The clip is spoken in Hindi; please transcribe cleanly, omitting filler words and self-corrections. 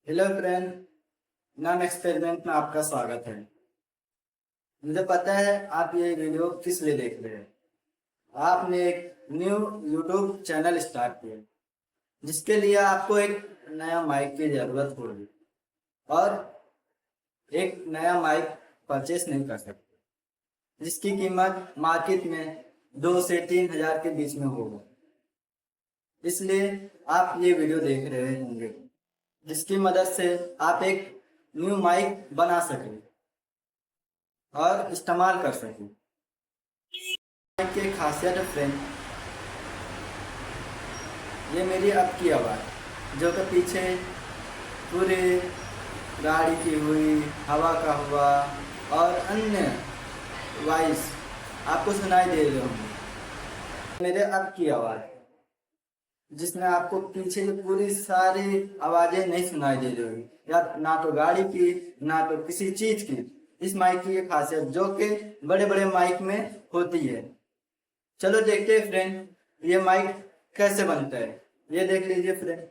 हेलो फ्रेंड, नाम एक्सपेरिमेंट में आपका स्वागत है। मुझे पता है आप ये वीडियो किस लिए देख रहे हैं। आपने एक न्यू यूट्यूब चैनल स्टार्ट किया जिसके लिए आपको एक नया माइक की ज़रूरत होगी और एक नया माइक परचेस नहीं कर सकते जिसकी कीमत मार्केट में 2 से 3 हज़ार के बीच में होगा। इसलिए आप ये वीडियो देख रहे होंगे जिसकी मदद से आप एक न्यू माइक बना सकें और इस्तेमाल कर सकें। माइक की खासियत है फ्रेंड, ये मेरी अब की आवाज़ जो कि पीछे पूरे गाड़ी की हुई, हवा का हुआ और अन्य वॉइस आपको सुनाई दे रहे होंगे। मेरे अब की आवाज़ जिसमें आपको पीछे की पूरी सारी आवाजें नहीं सुनाई दे रही होगी, या ना तो गाड़ी की ना तो किसी चीज की। इस माइक की ये खासियत जो कि बड़े बड़े माइक में होती है। चलो देखते हैं फ्रेंड ये माइक कैसे बनता है। ये देख लीजिए फ्रेंड।